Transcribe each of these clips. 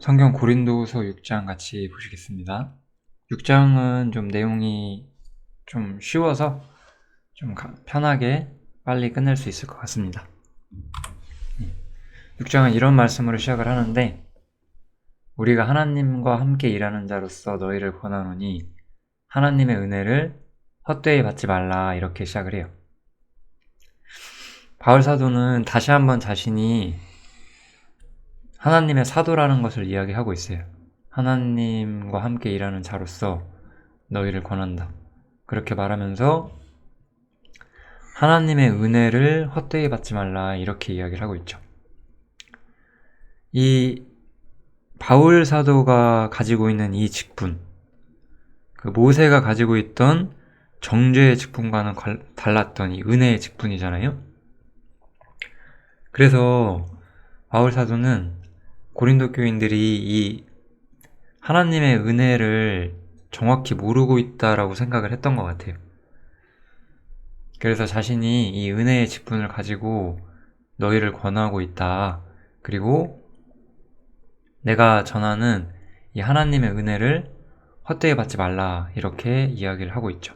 성경 고린도후서 6장 같이 보시겠습니다. 6장은 좀 내용이 좀 쉬워서 좀 편하게 빨리 끝낼 수 있을 것 같습니다. 6장은 이런 말씀으로 시작을 하는데, 우리가 하나님과 함께 일하는 자로서 너희를 권하노니 하나님의 은혜를 헛되이 받지 말라, 이렇게 시작을 해요. 바울 사도는 다시 한번 자신이 하나님의 사도라는 것을 이야기하고 있어요. 하나님과 함께 일하는 자로서 너희를 권한다, 그렇게 말하면서 하나님의 은혜를 헛되이 받지 말라, 이렇게 이야기를 하고 있죠. 이 바울 사도가 가지고 있는 이 직분, 그 모세가 가지고 있던 정죄의 직분과는 달랐던 이 은혜의 직분이잖아요. 그래서 바울 사도는 고린도 교인들이 이 하나님의 은혜를 정확히 모르고 있다라고 생각을 했던 것 같아요. 그래서 자신이 이 은혜의 직분을 가지고 너희를 권하고 있다, 그리고 내가 전하는 이 하나님의 은혜를 헛되이 받지 말라, 이렇게 이야기를 하고 있죠.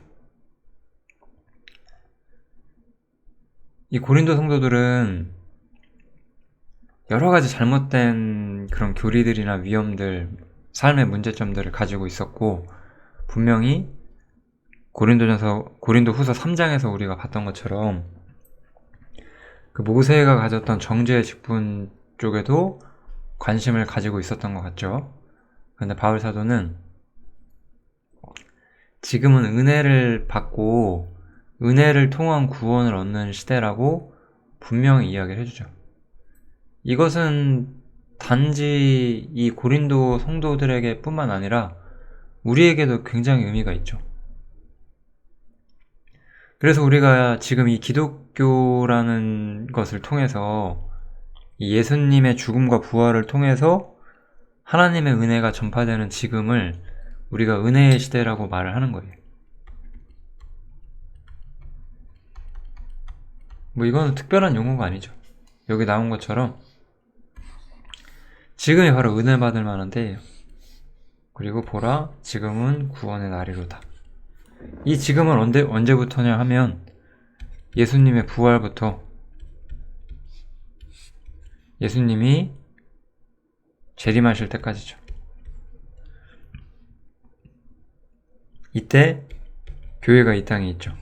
이 고린도 성도들은 여러 가지 잘못된 그런 교리들이나 위험들, 삶의 문제점들을 가지고 있었고, 분명히 고린도후서 3장에서 우리가 봤던 것처럼 그 모세가 가졌던 정죄의 직분 쪽에도 관심을 가지고 있었던 것 같죠. 그런데 바울 사도는 지금은 은혜를 받고 은혜를 통한 구원을 얻는 시대라고 분명히 이야기를 해주죠. 이것은 단지 이 고린도 성도들에게 뿐만 아니라 우리에게도 굉장히 의미가 있죠. 그래서 우리가 지금 이 기독교라는 것을 통해서 이 예수님의 죽음과 부활을 통해서 하나님의 은혜가 전파되는 지금을 우리가 은혜의 시대라고 말을 하는 거예요. 이거는 특별한 용어가 아니죠. 여기 나온 것처럼 지금이 바로 은혜 받을 만한 때예요. 그리고 보라, 지금은 구원의 날이로다. 이 지금은 언제부터냐 하면 예수님의 부활부터 예수님이 재림하실 때까지죠. 이때 교회가 이 땅에 있죠.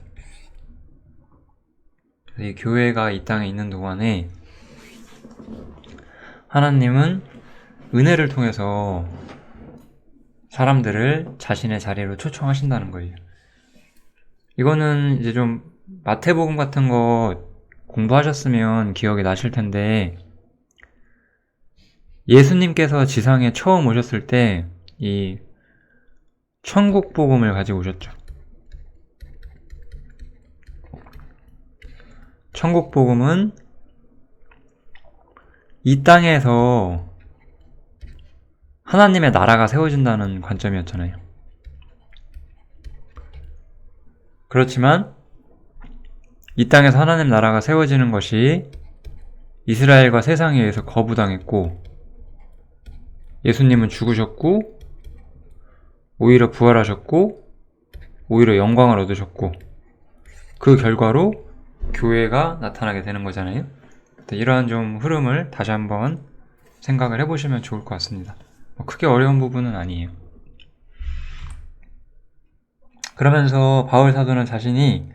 이 교회가 이 땅에 있는 동안에 하나님은 은혜를 통해서 사람들을 자신의 자리로 초청하신다는 거예요. 이거는 이제 좀 마태복음 같은 거 공부하셨으면 기억이 나실 텐데, 예수님께서 지상에 처음 오셨을 때 이 천국 복음을 가지고 오셨죠. 천국 복음은 이 땅에서 하나님의 나라가 세워진다는 관점이었잖아요. 그렇지만 이 땅에서 하나님 나라가 세워지는 것이 이스라엘과 세상에 의해서 거부당했고, 예수님은 죽으셨고 오히려 부활하셨고 오히려 영광을 얻으셨고, 그 결과로 교회가 나타나게 되는 거잖아요. 이러한 좀 흐름을 다시 한번 생각을 해보시면 좋을 것 같습니다. 크게 어려운 부분은 아니에요. 그러면서 바울 사도는 자신이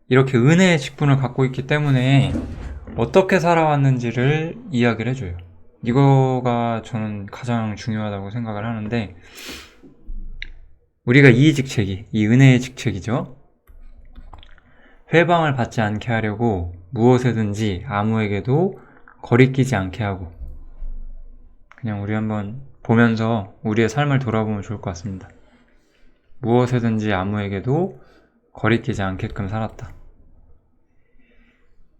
이렇게 은혜의 직분을 갖고 있기 때문에 어떻게 살아왔는지를 이야기를 해줘요. 이거가 저는 가장 중요하다고 생각을 하는데, 우리가 이 직책이, 이 은혜의 직책이죠. 회방을 받지 않게 하려고 무엇에든지 아무에게도 거리끼지 않게 하고, 그냥 우리 한번 보면서 우리의 삶을 돌아보면 좋을 것 같습니다. 무엇에든지 아무에게도 거리끼지 않게끔 살았다.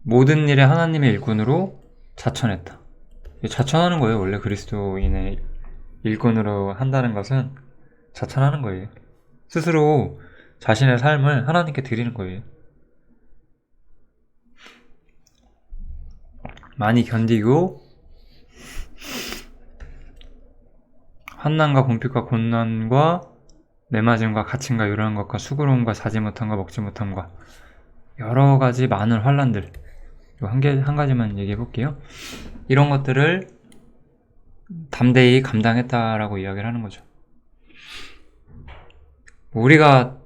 모든 일에 하나님의 일꾼으로 자천했다. 자천하는 거예요. 원래 그리스도인의 일꾼으로 한다는 것은 자천하는 거예요. 스스로 자신의 삶을 하나님께 드리는 거예요. 많이 견디고 환난과 공핍과 곤난과 매맞음과 갇힘과 요란한 것과 수고로움과 자지 못함과 먹지 못함과 여러 가지 많은 환난들, 한 가지만 얘기해 볼게요. 이런 것들을 담대히 감당했다라고 이야기를 하는 거죠. 우리가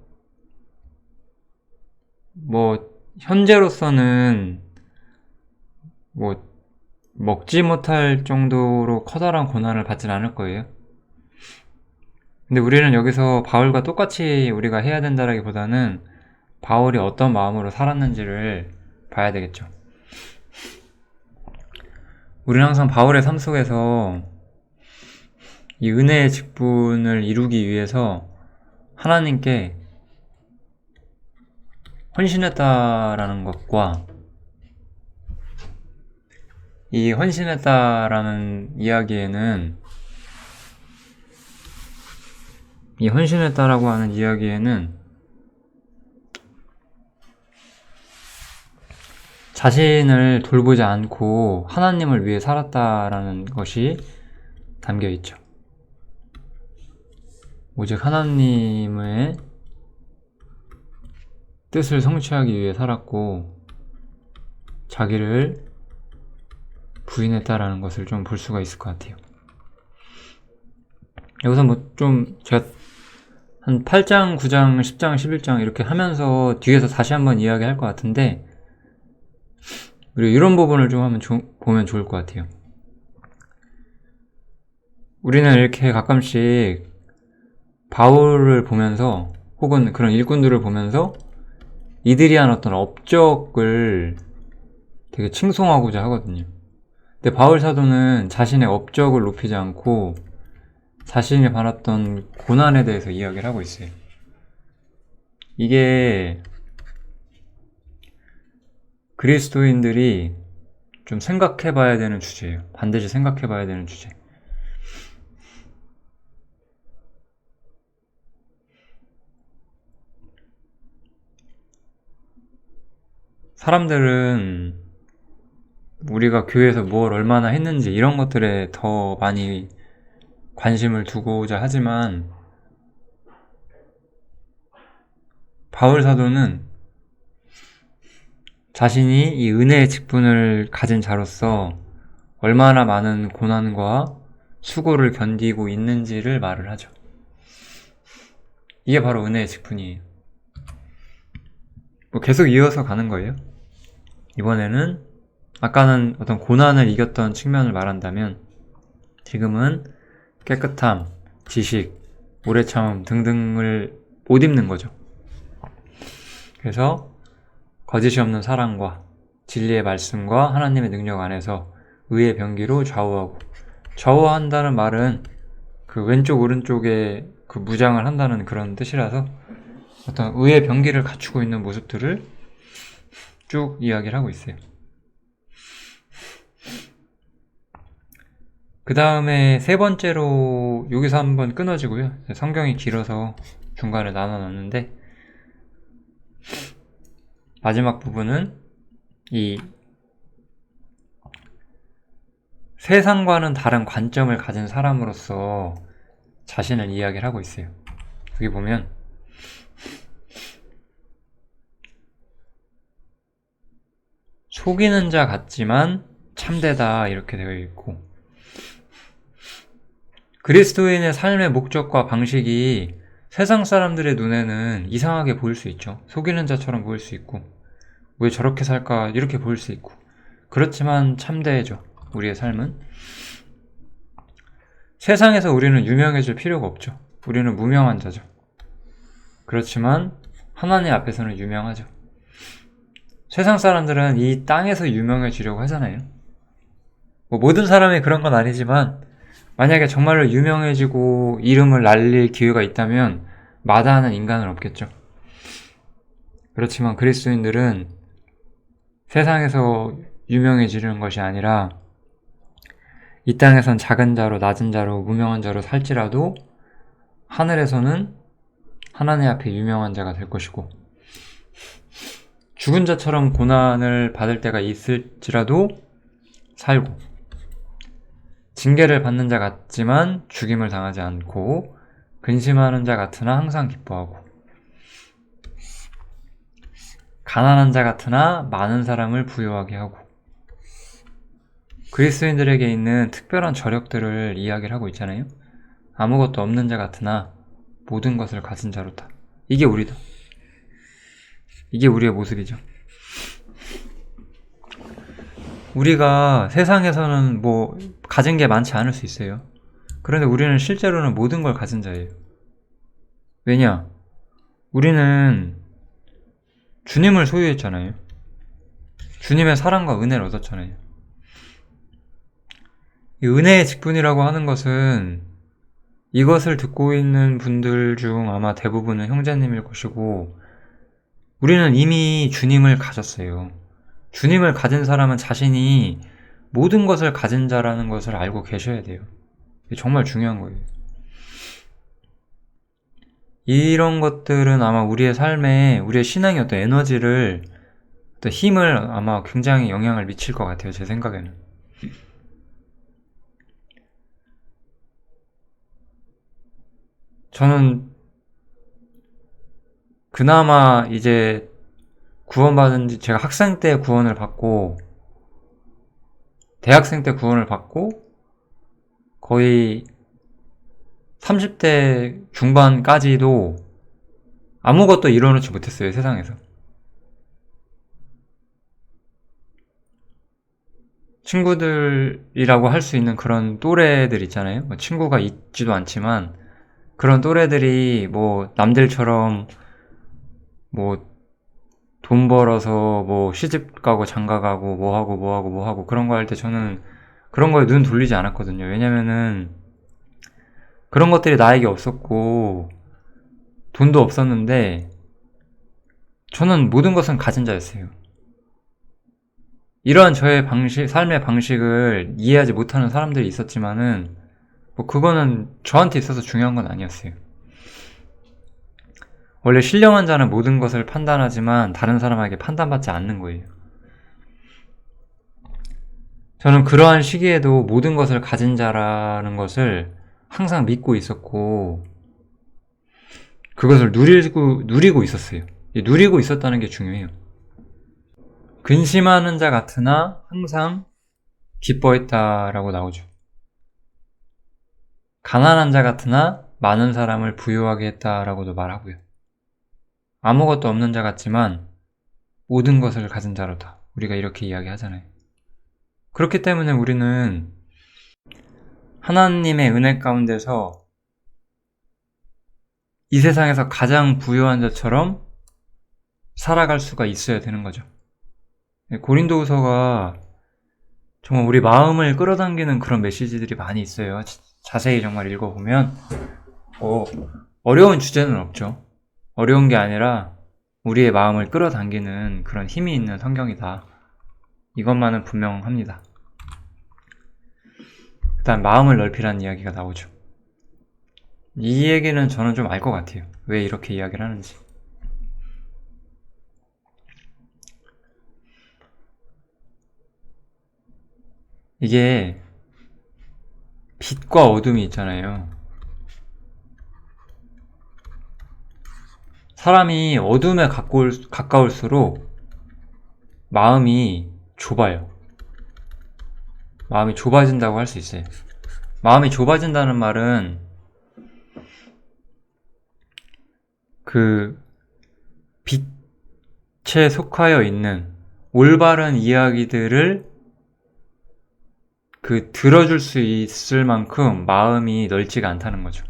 현재로서는 먹지 못할 정도로 커다란 고난을 받진 않을 거예요. 근데 우리는 여기서 바울과 똑같이 우리가 해야 된다라기보다는 바울이 어떤 마음으로 살았는지를 봐야 되겠죠. 우리는 항상 바울의 삶 속에서 이 은혜의 직분을 이루기 위해서 하나님께 헌신했다라는 것과 이 헌신했다라는 이야기에는 이 헌신했다라고 하는 이야기에는 자신을 돌보지 않고 하나님을 위해 살았다라는 것이 담겨 있죠. 오직 하나님의 뜻을 성취하기 위해 살았고 자기를 부인했다라는 것을 좀 볼 수가 있을 것 같아요. 여기서 제가 한 8장, 9장, 10장, 11장 이렇게 하면서 뒤에서 다시 한번 이야기할 것 같은데 그리고 이런 부분을 좀 보면 좋을 것 같아요. 우리는 이렇게 가끔씩 바울을 보면서 혹은 그런 일꾼들을 보면서 이들이 한 어떤 업적을 되게 칭송하고자 하거든요. 근데 바울 사도는 자신의 업적을 높이지 않고 자신이 받았던 고난에 대해서 이야기를 하고 있어요. 이게 그리스도인들이 좀 생각해 봐야 되는 주제예요. 반드시 생각해 봐야 되는 주제. 사람들은 우리가 교회에서 뭘 얼마나 했는지 이런 것들에 더 많이 관심을 두고자 하지만 바울 사도는 자신이 이 은혜의 직분을 가진 자로서 얼마나 많은 고난과 수고를 견디고 있는지를 말을 하죠. 이게 바로 은혜의 직분이에요. 계속 이어서 가는 거예요. 이번에는 아까는 어떤 고난을 이겼던 측면을 말한다면 지금은 깨끗함, 지식, 오래 참음 등등을 못 입는 거죠. 그래서 거짓이 없는 사랑과 진리의 말씀과 하나님의 능력 안에서 의의 병기로 좌우하고, 좌우한다는 말은 그 왼쪽 오른쪽에 그 무장을 한다는 그런 뜻이라서 어떤 의의 병기를 갖추고 있는 모습들을 쭉 이야기를 하고 있어요. 그 다음에 세 번째로 여기서 한번 끊어지고요. 성경이 길어서 중간에 나눠놨는데 마지막 부분은 이 세상과는 다른 관점을 가진 사람으로서 자신을 이야기를 하고 있어요. 여기 보면 속이는 자 같지만 참되다 이렇게 되어 있고, 그리스도인의 삶의 목적과 방식이 세상 사람들의 눈에는 이상하게 보일 수 있죠. 속이는 자처럼 보일 수 있고, 왜 저렇게 살까 이렇게 보일 수 있고, 그렇지만 참되죠. 우리의 삶은 세상에서 우리는 유명해질 필요가 없죠. 우리는 무명한 자죠. 그렇지만 하나님 앞에서는 유명하죠. 세상 사람들은 이 땅에서 유명해지려고 하잖아요. 모든 사람이 그런 건 아니지만 만약에 정말로 유명해지고 이름을 날릴 기회가 있다면 마다하는 인간은 없겠죠. 그렇지만 그리스도인들은 세상에서 유명해지려는 것이 아니라 이 땅에선 작은 자로, 낮은 자로, 무명한 자로 살지라도 하늘에서는 하나님 앞에 유명한 자가 될 것이고, 죽은 자처럼 고난을 받을 때가 있을지라도 살고, 징계를 받는 자 같지만 죽임을 당하지 않고, 근심하는 자 같으나 항상 기뻐하고, 가난한 자 같으나 많은 사람을 부유하게 하고. 그리스도인들에게 있는 특별한 저력들을 이야기를 하고 있잖아요. 아무것도 없는 자 같으나 모든 것을 가진 자로다. 이게 우리다. 이게 우리의 모습이죠. 우리가 세상에서는 뭐 가진 게 많지 않을 수 있어요. 그런데 우리는 실제로는 모든 걸 가진 자예요. 왜냐? 우리는 주님을 소유했잖아요. 주님의 사랑과 은혜를 얻었잖아요. 이 은혜의 직분이라고 하는 것은 이것을 듣고 있는 분들 중 아마 대부분은 형제님일 것이고, 우리는 이미 주님을 가졌어요. 주님을 가진 사람은 자신이 모든 것을 가진 자라는 것을 알고 계셔야 돼요. 이게 정말 중요한 거예요. 이런 것들은 아마 우리의 삶에, 우리의 신앙의 어떤 에너지를, 어떤 힘을 아마 굉장히 영향을 미칠 것 같아요. 제 생각에는. 저는 그나마 이제 구원받은 지, 제가 학생 때 구원을 받고 대학생 때 구원을 받고 거의 30대 중반까지도 아무것도 이뤄놓지 못했어요, 세상에서. 친구들이라고 할 수 있는 그런 또래들 있잖아요. 친구가 있지도 않지만 그런 또래들이 뭐 남들처럼 뭐 돈 벌어서 뭐 시집 가고 장가 가고 뭐 하고 그런 거 할 때 저는 그런 거에 눈 돌리지 않았거든요. 왜냐면은 그런 것들이 나에게 없었고 돈도 없었는데 저는 모든 것은 가진 자였어요. 이러한 저의 삶의 방식을 이해하지 못하는 사람들이 있었지만은 뭐 그거는 저한테 있어서 중요한 건 아니었어요. 원래 신령한 자는 모든 것을 판단하지만 다른 사람에게 판단받지 않는 거예요. 저는 그러한 시기에도 모든 것을 가진 자라는 것을 항상 믿고 있었고 그것을 누리고 있었어요. 누리고 있었다는 게 중요해요. 근심하는 자 같으나 항상 기뻐했다라고 나오죠. 가난한 자 같으나 많은 사람을 부유하게 했다라고도 말하고요. 아무것도 없는 자 같지만 모든 것을 가진 자로다. 우리가 이렇게 이야기하잖아요. 그렇기 때문에 우리는 하나님의 은혜 가운데서 이 세상에서 가장 부유한 자처럼 살아갈 수가 있어야 되는 거죠. 고린도후서가 정말 우리 마음을 끌어당기는 그런 메시지들이 많이 있어요. 자세히 정말 읽어보면 어려운 주제는 없죠. 어려운 게 아니라 우리의 마음을 끌어당기는 그런 힘이 있는 성경이다. 이것만은 분명합니다. 일단 마음을 넓히라는 이야기가 나오죠. 이 얘기는 저는 좀 알 것 같아요. 왜 이렇게 이야기를 하는지. 이게 빛과 어둠이 있잖아요. 사람이 어둠에 가까울수록 마음이 좁아요. 마음이 좁아진다고 할 수 있어요. 마음이 좁아진다는 말은 그 빛에 속하여 있는 올바른 이야기들을 들어줄 수 있을 만큼 마음이 넓지가 않다는 거죠.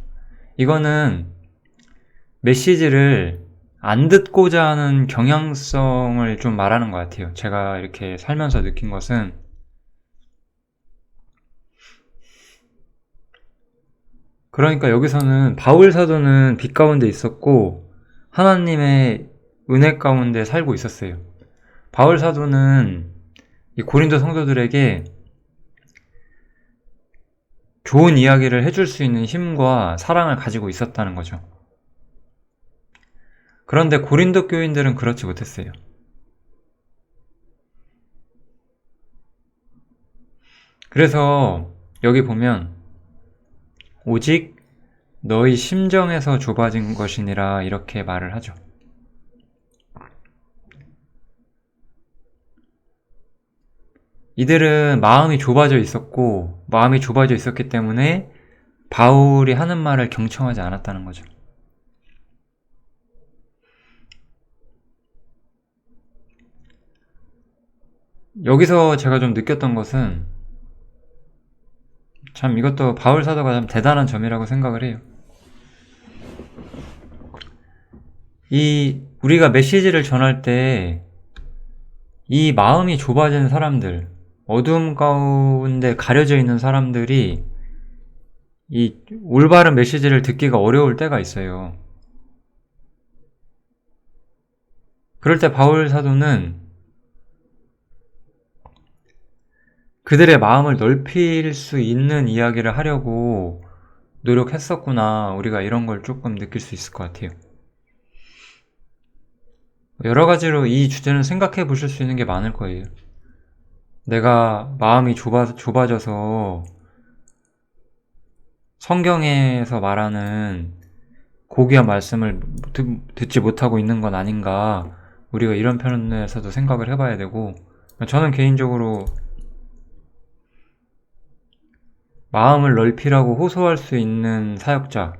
이거는 메시지를 안 듣고자 하는 경향성을 좀 말하는 것 같아요. 제가 이렇게 살면서 느낀 것은 그러니까 여기서는 바울 사도는 빛 가운데 있었고 하나님의 은혜 가운데 살고 있었어요. 바울 사도는 이 고린도 성도들에게 좋은 이야기를 해줄 수 있는 힘과 사랑을 가지고 있었다는 거죠. 그런데 고린도 교인들은 그렇지 못했어요. 그래서 여기 보면 오직 너희 심정에서 좁아진 것이니라 이렇게 말을 하죠. 이들은 마음이 좁아져 있었고 마음이 좁아져 있었기 때문에 바울이 하는 말을 경청하지 않았다는 거죠. 여기서 제가 좀 느꼈던 것은 참 이것도 바울 사도가 참 대단한 점이라고 생각을 해요. 우리가 메시지를 전할 때 이 마음이 좁아진 사람들, 어둠 가운데 가려져 있는 사람들이 이 올바른 메시지를 듣기가 어려울 때가 있어요. 그럴 때 바울 사도는 그들의 마음을 넓힐 수 있는 이야기를 하려고 노력했었구나. 우리가 이런 걸 조금 느낄 수 있을 것 같아요. 여러 가지로 이 주제는 생각해 보실 수 있는 게 많을 거예요. 내가 마음이 좁아져서 성경에서 말하는 고귀한 말씀을 듣지 못하고 있는 건 아닌가. 우리가 이런 편에서도 생각을 해봐야 되고, 저는 개인적으로 마음을 넓히라고 호소할 수 있는 사역자,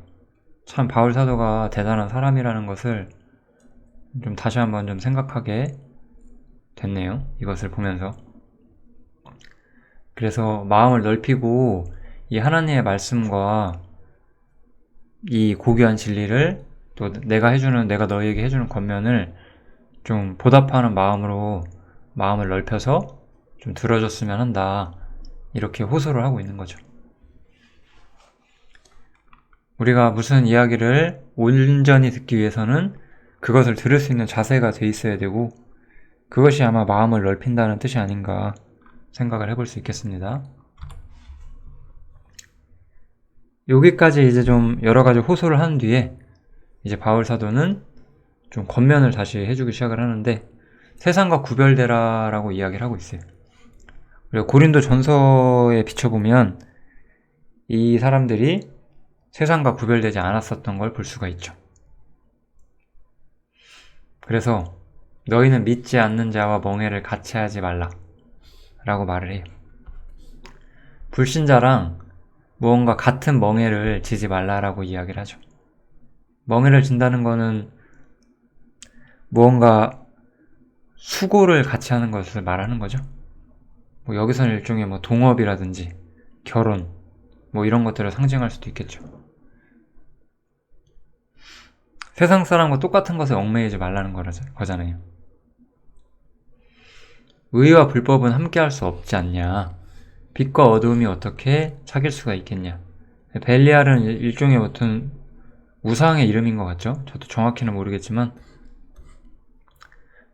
참 바울 사도가 대단한 사람이라는 것을 좀 다시 한번 좀 생각하게 됐네요. 이것을 보면서. 그래서 마음을 넓히고 이 하나님의 말씀과 이 고귀한 진리를 또 내가 너희에게 해주는 권면을 좀 보답하는 마음으로 마음을 넓혀서 좀 들어줬으면 한다. 이렇게 호소를 하고 있는 거죠. 우리가 무슨 이야기를 온전히 듣기 위해서는 그것을 들을 수 있는 자세가 돼 있어야 되고, 그것이 아마 마음을 넓힌다는 뜻이 아닌가 생각을 해볼 수 있겠습니다. 여기까지 이제 좀 여러 가지 호소를 한 뒤에 이제 바울 사도는 좀 권면을 다시 해주기 시작을 하는데, 세상과 구별되라라고 이야기를 하고 있어요. 그리고 고린도 전서에 비춰보면 이 사람들이 세상과 구별되지 않았었던 걸 볼 수가 있죠. 그래서 너희는 믿지 않는 자와 멍해를 같이 하지 말라 라고 말을 해요. 불신자랑 무언가 같은 멍해를 지지 말라라고 이야기를 하죠. 멍해를 진다는 거는 무언가 수고를 같이 하는 것을 말하는 거죠. 여기서는 일종의 동업이라든지 결혼 이런 것들을 상징할 수도 있겠죠. 세상 사람과 똑같은 것에 얽매이지 말라는 거잖아요. 의와 불법은 함께할 수 없지 않냐. 빛과 어두움이 어떻게 사귈 수가 있겠냐. 벨리알은 일종의 어떤 우상의 이름인 것 같죠? 저도 정확히는 모르겠지만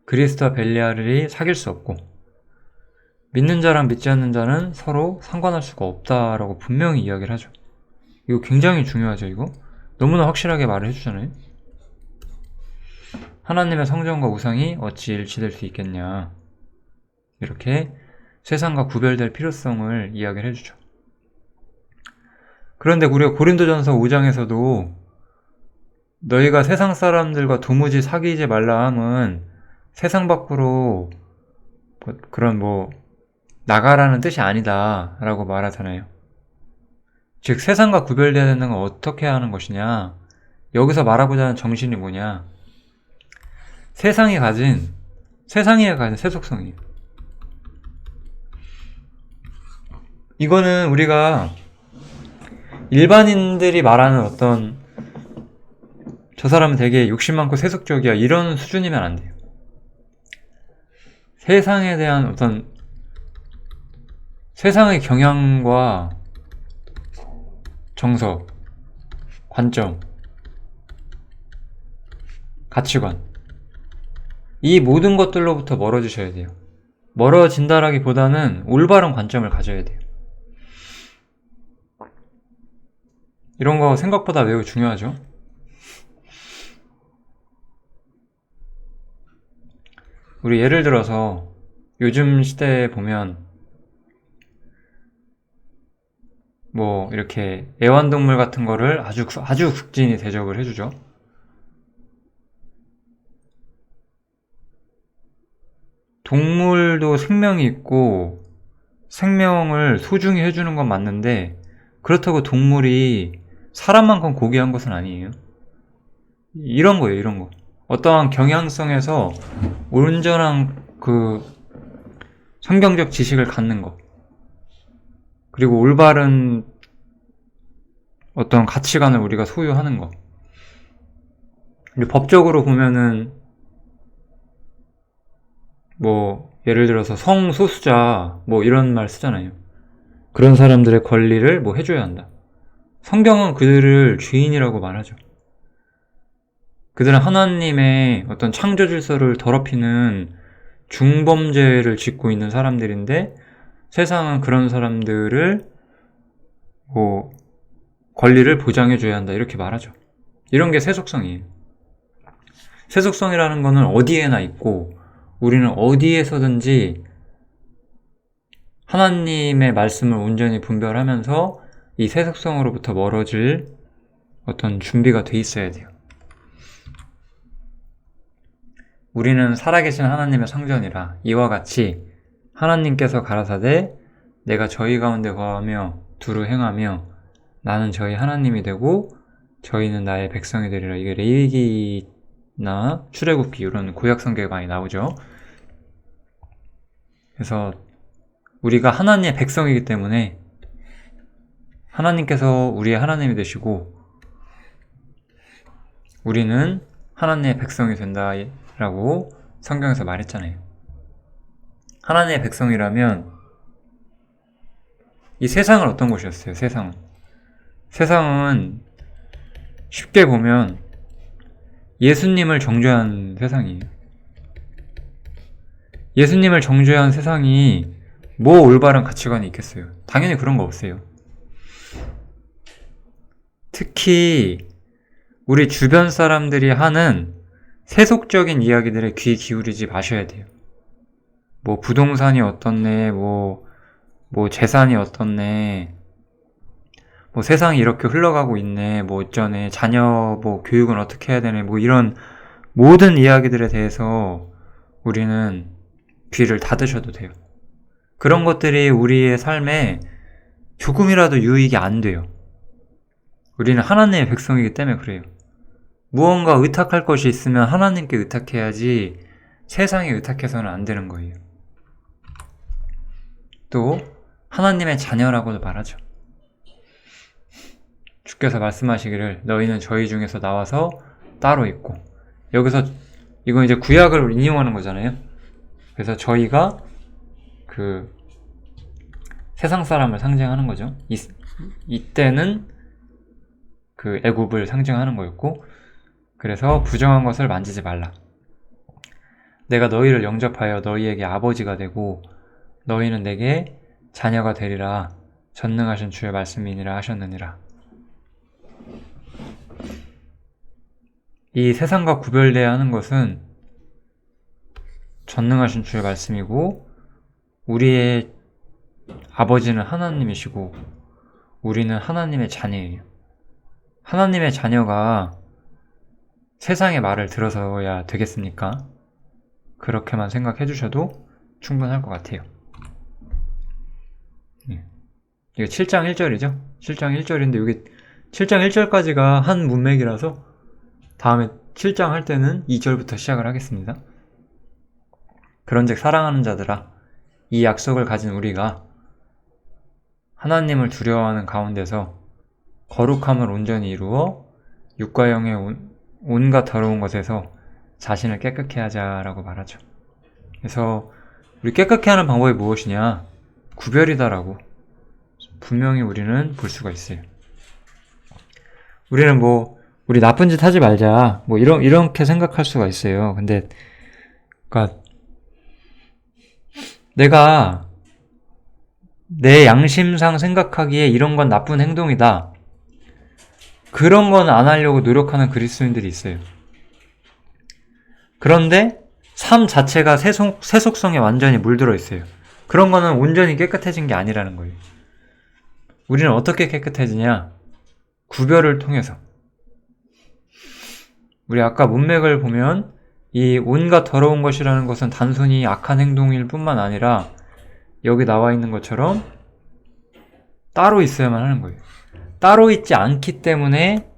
그리스도와 벨리알이 사귈 수 없고 믿는 자랑 믿지 않는 자는 서로 상관할 수가 없다라고 분명히 이야기를 하죠. 이거 굉장히 중요하죠. 이거 너무나 확실하게 말을 해주잖아요. 하나님의 성전과 우상이 어찌 일치될 수 있겠냐. 이렇게 세상과 구별될 필요성을 이야기를 해주죠. 그런데 우리가 고린도전서 5장에서도 너희가 세상 사람들과 도무지 사귀지 말라 함은 세상 밖으로 그런 나가라는 뜻이 아니다 라고 말하잖아요. 즉 세상과 구별되어야 되는 건 어떻게 하는 것이냐. 여기서 말하고자 하는 정신이 뭐냐. 세상이 가진 세속성이에요. 이거는 우리가 일반인들이 말하는 어떤 저 사람은 되게 욕심 많고 세속적이야 이런 수준이면 안 돼요. 세상에 대한 어떤 세상의 경향과 정서, 관점, 가치관 이 모든 것들로부터 멀어지셔야 돼요. 멀어진다라기보다는 올바른 관점을 가져야 돼요. 이런 거 생각보다 매우 중요하죠. 우리 예를 들어서 요즘 시대에 보면 뭐 이렇게 애완동물 같은 거를 아주 극진히 대접을 해주죠. 동물도 생명이 있고 생명을 소중히 해주는 건 맞는데 그렇다고 동물이 사람만큼 고귀한 것은 아니에요. 이런 거예요, 이런 거. 어떠한 경향성에서 온전한 그 성경적 지식을 갖는 거. 그리고 올바른 어떤 가치관을 우리가 소유하는 거. 법적으로 보면은 뭐 예를 들어서 성소수자 뭐 이런 말 쓰잖아요. 그런 사람들의 권리를 뭐 해줘야 한다. 성경은 그들을 죄인이라고 말하죠. 그들은 하나님의 어떤 창조 질서를 더럽히는 중범죄를 짓고 있는 사람들인데 세상은 그런 사람들을 뭐 권리를 보장해줘야 한다 이렇게 말하죠. 이런 게 세속성이에요. 세속성이라는 거는 어디에나 있고 우리는 어디에서든지 하나님의 말씀을 온전히 분별하면서 이 세속성으로부터 멀어질 어떤 준비가 돼 있어야 돼요. 우리는 살아계신 하나님의 성전이라 이와 같이 하나님께서 가라사대 내가 저희 가운데 거하며 두루 행하며 나는 저희 하나님이 되고 저희는 나의 백성이 되리라. 이게 레위기나 출애굽기 이런 구약 성경에 많이 나오죠. 그래서 우리가 하나님의 백성이기 때문에 하나님께서 우리의 하나님이 되시고 우리는 하나님의 백성이 된다라고 성경에서 말했잖아요. 하나님의 백성이라면 이 세상은 어떤 곳이었어요? 세상은 쉽게 보면 예수님을 정죄한 세상이에요. 예수님을 정죄한 세상이 뭐 올바른 가치관이 있겠어요? 당연히 그런 거 없어요. 특히 우리 주변 사람들이 하는 세속적인 이야기들에 귀 기울이지 마셔야 돼요. 뭐 부동산이 어떻네, 뭐 재산이 어떻네, 뭐 세상이 이렇게 흘러가고 있네, 뭐 어쩌네, 자녀 뭐 교육은 어떻게 해야 되네, 뭐 이런 모든 이야기들에 대해서 우리는 귀를 닫으셔도 돼요. 그런 것들이 우리의 삶에 조금이라도 유익이 안 돼요. 우리는 하나님의 백성이기 때문에 그래요. 무언가 의탁할 것이 있으면 하나님께 의탁해야지 세상에 의탁해서는 안 되는 거예요. 또 하나님의 자녀라고도 말하죠. 주께서 말씀하시기를 너희는 저희 중에서 나와서 따로 있고, 여기서 이건 이제 구약을 인용하는 거잖아요. 그래서 저희가 그 세상 사람을 상징하는 거죠. 이때는 그 애굽을 상징하는 거였고, 그래서 부정한 것을 만지지 말라. 내가 너희를 영접하여 너희에게 아버지가 되고 너희는 내게 자녀가 되리라. 전능하신 주의 말씀이니라 하셨느니라. 이 세상과 구별되어야 하는 것은 전능하신 주의 말씀이고 우리의 아버지는 하나님이시고 우리는 하나님의 자녀예요. 하나님의 자녀가 세상의 말을 들어서야 되겠습니까? 그렇게만 생각해 주셔도 충분할 것 같아요. 이거 7장 1절이죠? 7장 1절인데 여기 7장 1절까지가 한 문맥이라서 다음에 7장 할 때는 2절부터 시작을 하겠습니다. 그런즉 사랑하는 자들아, 이 약속을 가진 우리가 하나님을 두려워하는 가운데서 거룩함을 온전히 이루어 육과 영의 온갖 더러운 것에서 자신을 깨끗게 하자라고 말하죠. 그래서 우리 깨끗게 하는 방법이 무엇이냐? 구별이다라고 분명히 우리는 볼 수가 있어요. 우리는 우리 나쁜 짓 하지 말자 이렇게 생각할 수가 있어요. 근데 그러니까 내가 내 양심상 생각하기에 이런 건 나쁜 행동이다, 그런 건 안 하려고 노력하는 그리스도인들이 있어요. 그런데 삶 자체가 세속성에 완전히 물들어 있어요. 그런 거는 온전히 깨끗해진 게 아니라는 거예요. 우리는 어떻게 깨끗해지냐? 구별을 통해서. 우리 아까 문맥을 보면 이 온갖 더러운 것이라는 것은 단순히 악한 행동일 뿐만 아니라 여기 나와 있는 것처럼 따로 있어야만 하는 거예요. 따로 있지 않기 때문에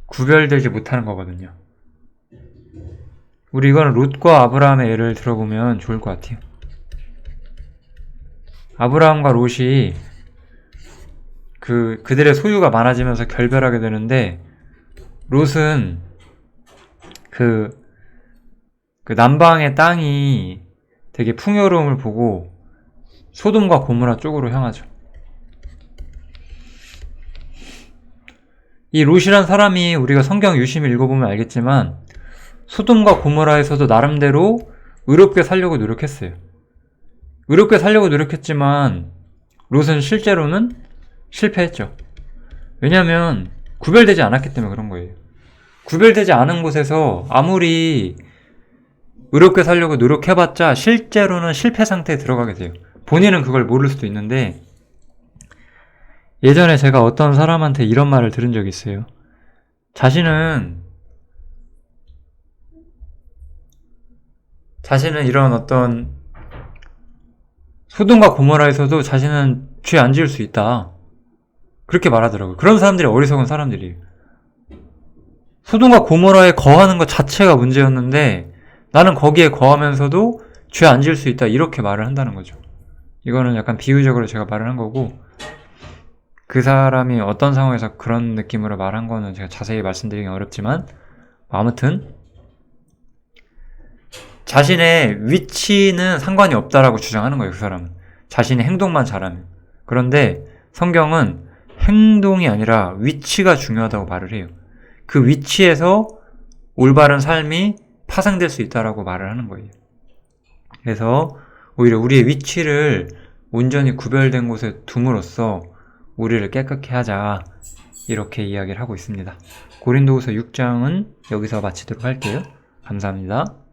구별되지 못하는 거거든요. 우리 이거는 롯과 아브라함의 예를 들어보면 좋을 것 같아요. 아브라함과 롯이 그들의 소유가 많아지면서 결별하게 되는데, 롯은 그 남방의 땅이 되게 풍요로움을 보고 소돔과 고모라 쪽으로 향하죠. 이 롯이란 사람이 우리가 성경 유심히 읽어보면 알겠지만 소돔과 고모라에서도 나름대로 의롭게 살려고 노력했어요. 의롭게 살려고 노력했지만 롯은 실제로는 실패했죠. 왜냐하면 구별되지 않았기 때문에 그런 거예요. 구별되지 않은 곳에서 아무리 의롭게 살려고 노력해봤자 실제로는 실패 상태에 들어가게 돼요. 본인은 그걸 모를 수도 있는데, 예전에 제가 어떤 사람한테 이런 말을 들은 적이 있어요. 자신은 이런 어떤 소돔과 고모라에서도 자신은 죄 안 지을 수 있다, 그렇게 말하더라고요. 그런 사람들이 어리석은 사람들이에요. 소돔과 고모라에 거하는 것 자체가 문제였는데 나는 거기에 거하면서도 죄 안 지을 수 있다, 이렇게 말을 한다는 거죠. 이거는 약간 비유적으로 제가 말을 한 거고, 그 사람이 어떤 상황에서 그런 느낌으로 말한 거는 제가 자세히 말씀드리기 어렵지만, 아무튼 자신의 위치는 상관이 없다라고 주장하는 거예요. 그 사람은 자신의 행동만 잘하면. 그런데 성경은 행동이 아니라 위치가 중요하다고 말을 해요. 그 위치에서 올바른 삶이 파생될 수 있다라고 말을 하는 거예요. 그래서 오히려 우리의 위치를 온전히 구별된 곳에 둠으로써 우리를 깨끗게 하자, 이렇게 이야기를 하고 있습니다. 고린도후서 6장은 여기서 마치도록 할게요. 감사합니다.